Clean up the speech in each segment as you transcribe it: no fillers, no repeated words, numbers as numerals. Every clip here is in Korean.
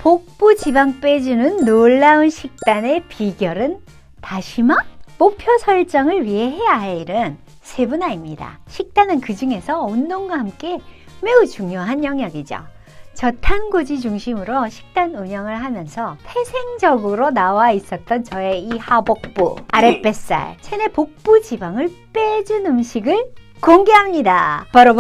복부 지방 빼주는 놀라운 식단의 비결은 다시마? 목표 설정을 위해 해야 할 일은 세 분화입니다. 식단은 그 중에서 운동과 함께 매우 중요한 영역이죠. 저탄고지 중심으로 식단 운영을 하면서 태생적으로 나와 있었던 저의 이 하복부, 아랫뱃살, 체내 복부 지방을 빼준 음식을 공개합니다. 바로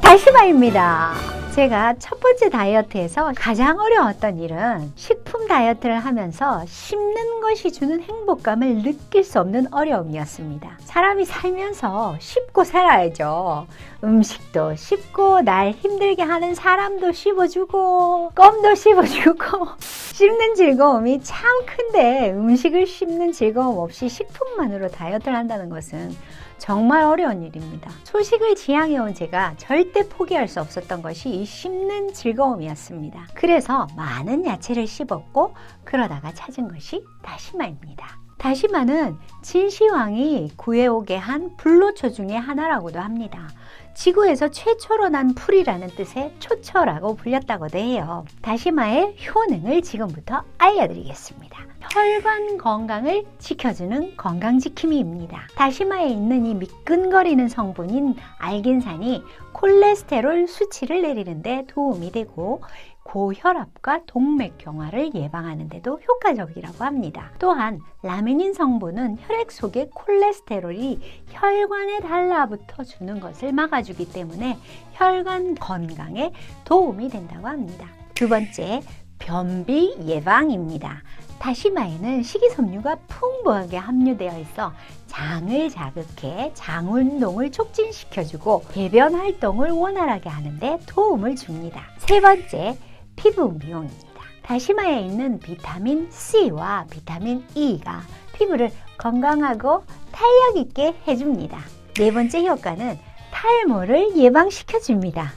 다시마입니다. 제가 첫 번째 다이어트에서 가장 어려웠던 일은 식품 다이어트를 하면서 씹는 것이 주는 행복감을 느낄 수 없는 어려움이었습니다. 사람이 살면서 씹고 살아야죠. 음식도 씹고 날 힘들게 하는 사람도 씹어주고 껌도 씹어주고 씹는 즐거움이 참 큰데 음식을 씹는 즐거움 없이 식품만으로 다이어트를 한다는 것은 정말 어려운 일입니다. 소식을 지향해온 제가 절대 포기할 수 없었던 것이 이 씹는 즐거움이었습니다. 그래서 많은 야채를 씹었고 그러다가 찾은 것이 다시마입니다. 다시마는 진시황이 구해오게 한 불로초 중에 하나라고도 합니다. 지구에서 최초로 난 풀이라는 뜻의 초초라고 불렸다고도 해요. 다시마의 효능을 지금부터 알려드리겠습니다. 혈관 건강을 지켜주는 건강지킴이입니다. 다시마에 있는 이 미끈거리는 성분인 알긴산이 콜레스테롤 수치를 내리는 데 도움이 되고 고혈압과 동맥경화를 예방하는 데도 효과적이라고 합니다. 또한 라미닌 성분은 혈액 속의 콜레스테롤이 혈관에 달라붙어 주는 것을 막아주기 때문에 혈관 건강에 도움이 된다고 합니다. 두 번째, 변비 예방입니다. 다시마에는 식이섬유가 풍부하게 함유되어 있어 장을 자극해 장 운동을 촉진시켜주고 배변 활동을 원활하게 하는데 도움을 줍니다. 세 번째, 피부 미용입니다. 다시마에 있는 비타민 C와 비타민 E가 피부를 건강하고 탄력 있게 해줍니다. 네 번째 효과는 탈모를 예방시켜줍니다.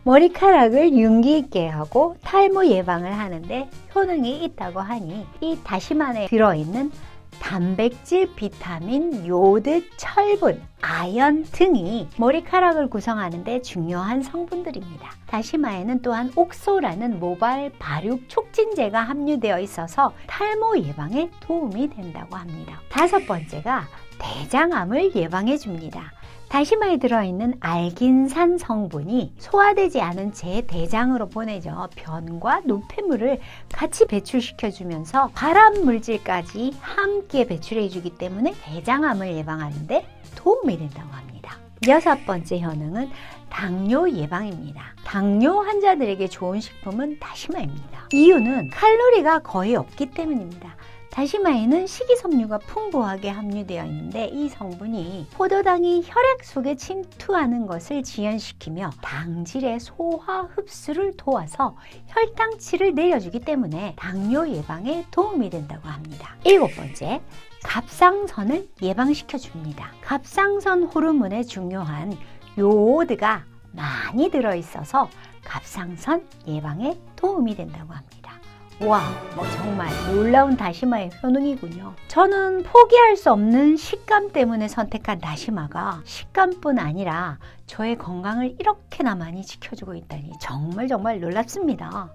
머리카락을 윤기 있게 하고 탈모 예방을 하는데 효능이 있다고 하니 이 다시마에 들어있는 단백질, 비타민, 요드, 철분, 아연 등이 머리카락을 구성하는 데 중요한 성분들입니다. 다시마에는 또한 옥소라는 모발 발육 촉진제가 함유되어 있어서 탈모 예방에 도움이 된다고 합니다. 다섯 번째가 대장암을 예방해 줍니다. 다시마에 들어있는 알긴산 성분이 소화되지 않은 채 대장으로 보내져 변과 노폐물을 같이 배출시켜주면서 발암 물질까지 함께 배출해주기 때문에 대장암을 예방하는 데 도움이 된다고 합니다. 여섯 번째 효능은 당뇨 예방입니다. 당뇨 환자들에게 좋은 식품은 다시마입니다. 이유는 칼로리가 거의 없기 때문입니다. 다시마에는 식이섬유가 풍부하게 함유되어 있는데 이 성분이 포도당이 혈액 속에 침투하는 것을 지연시키며 당질의 소화 흡수를 도와서 혈당치를 내려주기 때문에 당뇨 예방에 도움이 된다고 합니다. 일곱 번째, 갑상선을 예방시켜 줍니다. 갑상선 호르몬에 중요한 요오드가 많이 들어있어서 갑상선 예방에 도움이 된다고 합니다. 와, 정말 놀라운 다시마의 효능이군요. 저는 포기할 수 없는 식감 때문에 선택한 다시마가 식감뿐 아니라 저의 건강을 이렇게나 많이 지켜주고 있다니 정말 놀랍습니다.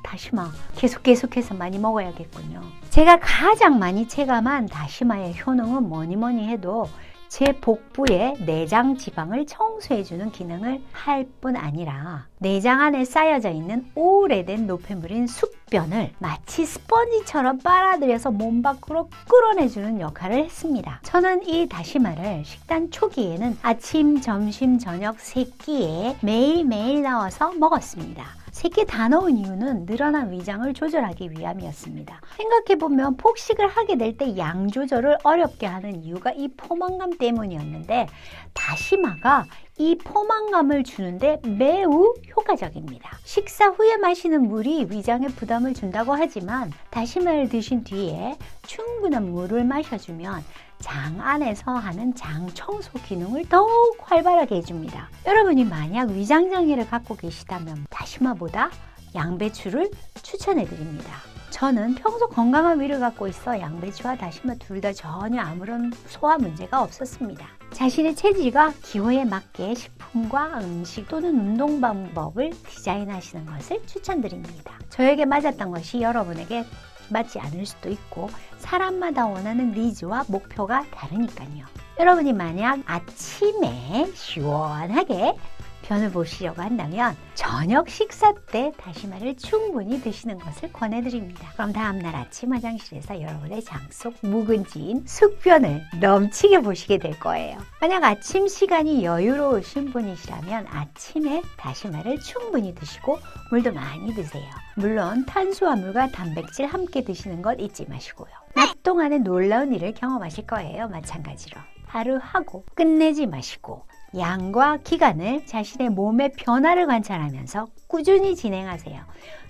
다시마 계속해서 많이 먹어야겠군요. 제가 가장 많이 체감한 다시마의 효능은 뭐니 해도 제 복부의 내장 지방을 청소해주는 기능을 할 뿐 아니라 내장 안에 쌓여져 있는 오래된 노폐물인 숙변을 마치 스펀지처럼 빨아들여서 몸 밖으로 끌어내주는 역할을 했습니다. 저는 이 다시마를 식단 초기에는 아침, 점심, 저녁 3끼에 매일매일 넣어서 먹었습니다. 3끼 다 넣은 이유는 늘어난 위장을 조절하기 위함이었습니다. 생각해보면 폭식을 하게 될 때 양 조절을 어렵게 하는 이유가 이 포만감 때문이었는데 다시마가 이 포만감을 주는데 매우 효과적입니다. 식사 후에 마시는 물이 위장에 부담을 준다고 하지만 다시마를 드신 뒤에 충분한 물을 마셔주면 장 안에서 하는 장 청소 기능을 더욱 활발하게 해줍니다. 여러분이 만약 위장장애를 갖고 계시다면 다시마보다 양배추를 추천해드립니다. 저는 평소 건강한 위를 갖고 있어 양배추와 다시마 둘 다 전혀 아무런 소화 문제가 없었습니다. 자신의 체질과 기호에 맞게 식품과 음식 또는 운동 방법을 디자인하시는 것을 추천드립니다. 저에게 맞았던 것이 여러분에게 맞지 않을 수도 있고 사람마다 원하는 니즈와 목표가 다르니까요. 여러분이 만약 아침에 시원하게 변을 보시려고 한다면 저녁 식사 때 다시마를 충분히 드시는 것을 권해드립니다. 그럼 다음날 아침 화장실에서 여러분의 장 속 묵은지인 숙변을 넘치게 보시게 될 거예요. 만약 아침 시간이 여유로우신 분이시라면 아침에 다시마를 충분히 드시고 물도 많이 드세요. 물론 탄수화물과 단백질 함께 드시는 것 잊지 마시고요. 낮 동안에 놀라운 일을 경험하실 거예요. 마찬가지로 하루 하고 끝내지 마시고 양과 기간을 자신의 몸의 변화를 관찰하면서 꾸준히 진행하세요.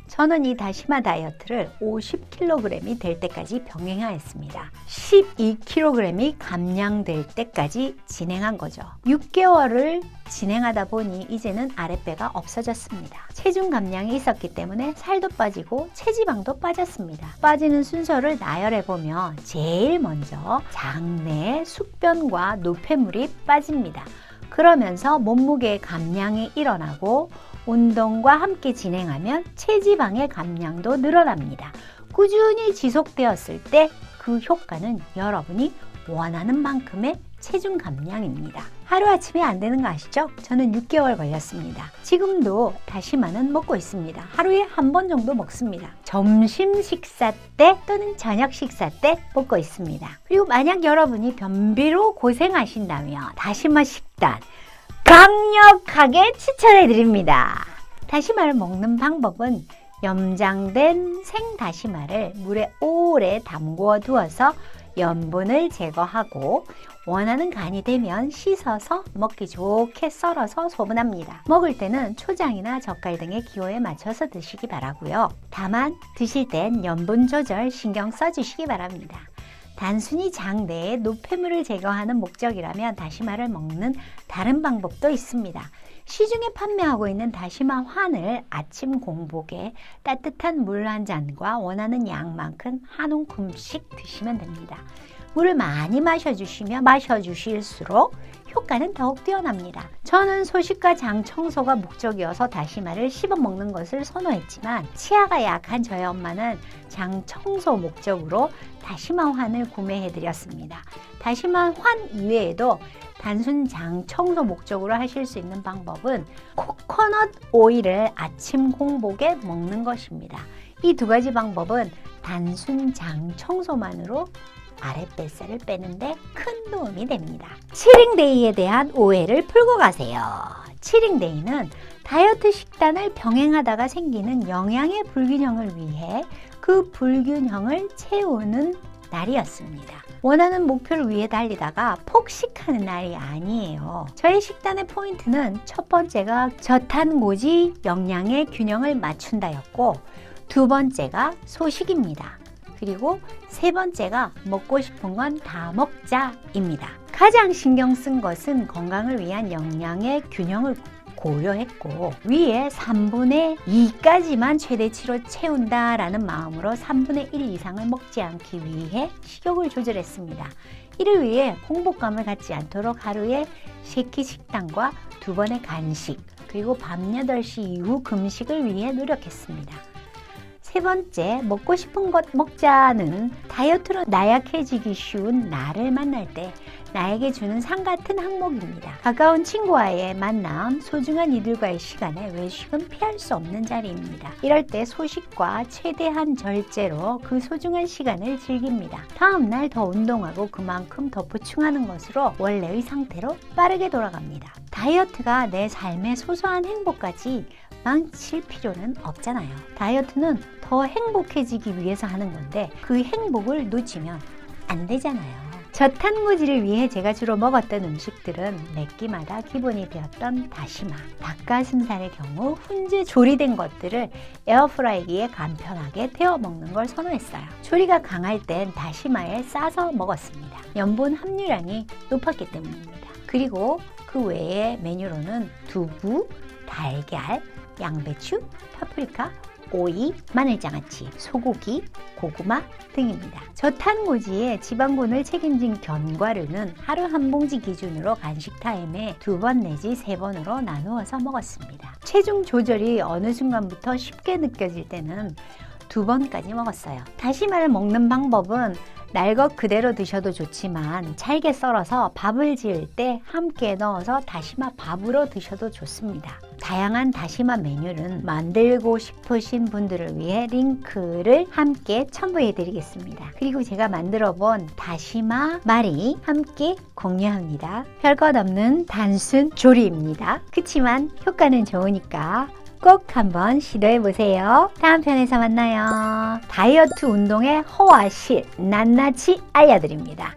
저는 이 다시마 다이어트를 50kg이 될 때까지 병행하였습니다. 12kg이 감량될 때까지 진행한 거죠. 6개월을 진행하다 보니 이제는 아랫배가 없어졌습니다. 체중 감량이 있었기 때문에 살도 빠지고 체지방도 빠졌습니다. 빠지는 순서를 나열해보면 제일 먼저 장내 숙변과 노폐물이 빠집니다. 그러면서 몸무게의 감량이 일어나고 운동과 함께 진행하면 체지방의 감량도 늘어납니다. 꾸준히 지속되었을 때 그 효과는 여러분이 원하는 만큼의 체중 감량입니다. 하루아침에 안 되는 거 아시죠? 저는 6개월 걸렸습니다. 지금도 다시마는 먹고 있습니다. 하루에 한 번 정도 먹습니다. 점심 식사 때 또는 저녁 식사 때 먹고 있습니다. 그리고 만약 여러분이 변비로 고생하신다면 다시마 식단 강력하게 추천해 드립니다. 다시마를 먹는 방법은 염장된 생다시마를 물에 오래 담궈 두어서 염분을 제거하고 원하는 간이 되면 씻어서 먹기 좋게 썰어서 소분합니다. 먹을 때는 초장이나 젓갈 등의 기호에 맞춰서 드시기 바라고요. 다만 드실 땐 염분 조절 신경 써주시기 바랍니다. 단순히 장 내에 노폐물을 제거하는 목적이라면 다시마를 먹는 다른 방법도 있습니다. 시중에 판매하고 있는 다시마 환을 아침 공복에 따뜻한 물 한 잔과 원하는 양만큼 한 움큼씩 드시면 됩니다. 물을 많이 마셔주실수록 효과는 더욱 뛰어납니다. 저는 소식과 장 청소가 목적이어서 다시마를 씹어 먹는 것을 선호했지만 치아가 약한 저희 엄마는 장 청소 목적으로 다시마 환을 구매해드렸습니다. 다시마 환 이외에도 단순 장 청소 목적으로 하실 수 있는 방법은 코코넛 오일을 아침 공복에 먹는 것입니다. 이 두 가지 방법은 단순 장 청소만으로 아랫뱃살을 빼는데 큰 도움이 됩니다. 칠링데이에 대한 오해를 풀고 가세요. 칠링데이는 다이어트 식단을 병행하다가 생기는 영양의 불균형을 위해 그 불균형을 채우는 날이었습니다. 원하는 목표를 위해 달리다가 폭식하는 날이 아니에요. 저의 식단의 포인트는 첫 번째가 저탄고지 영양의 균형을 맞춘다였고 두 번째가 소식입니다. 그리고 세 번째가 먹고 싶은 건 다 먹자입니다. 가장 신경 쓴 것은 건강을 위한 영양의 균형을 고려했고 위에 3분의 2까지만 최대치로 채운다라는 마음으로 3분의 1 이상을 먹지 않기 위해 식욕을 조절했습니다. 이를 위해 공복감을 갖지 않도록 하루에 3끼 식단과 2번의 간식 그리고 밤 8시 이후 금식을 위해 노력했습니다. 세 번째, 먹고 싶은 것 먹자는 다이어트로 나약해지기 쉬운 나를 만날 때 나에게 주는 상 같은 항목입니다. 가까운 친구와의 만남, 소중한 이들과의 시간에 외식은 피할 수 없는 자리입니다. 이럴 때 소식과 최대한 절제로 그 소중한 시간을 즐깁니다. 다음날 더 운동하고 그만큼 더 보충하는 것으로 원래의 상태로 빠르게 돌아갑니다. 다이어트가 내 삶의 소소한 행복까지 망칠 필요는 없잖아요. 다이어트는 더 행복해지기 위해서 하는 건데 그 행복을 놓치면 안 되잖아요. 저탄고지를 위해 제가 주로 먹었던 음식들은 매 끼마다 기본이 되었던 다시마, 닭가슴살의 경우 훈제 조리된 것들을 에어프라이기에 간편하게 데워 먹는 걸 선호했어요. 조리가 강할 땐 다시마에 싸서 먹었습니다. 염분 함유량이 높았기 때문입니다. 그리고 그 외의 메뉴로는 두부, 달걀, 양배추, 파프리카, 오이, 마늘장아찌, 소고기, 고구마 등입니다. 저탄고지의 지방군을 책임진 견과류는 하루 한 봉지 기준으로 간식 타임에 2번 내지 3번으로 나누어서 먹었습니다. 체중 조절이 어느 순간부터 쉽게 느껴질 때는 2번까지 먹었어요. 다시마를 먹는 방법은 날 것 그대로 드셔도 좋지만 잘게 썰어서 밥을 지을 때 함께 넣어서 다시마 밥으로 드셔도 좋습니다. 다양한 다시마 메뉴는 만들고 싶으신 분들을 위해 링크를 함께 첨부해 드리겠습니다. 그리고 제가 만들어 본 다시마 말이 함께 공유합니다. 별것 없는 단순 조리입니다. 그치만 효과는 좋으니까 꼭 한번 시도해보세요. 다음 편에서 만나요. 다이어트 운동의 허와 실 낱낱이 알려드립니다.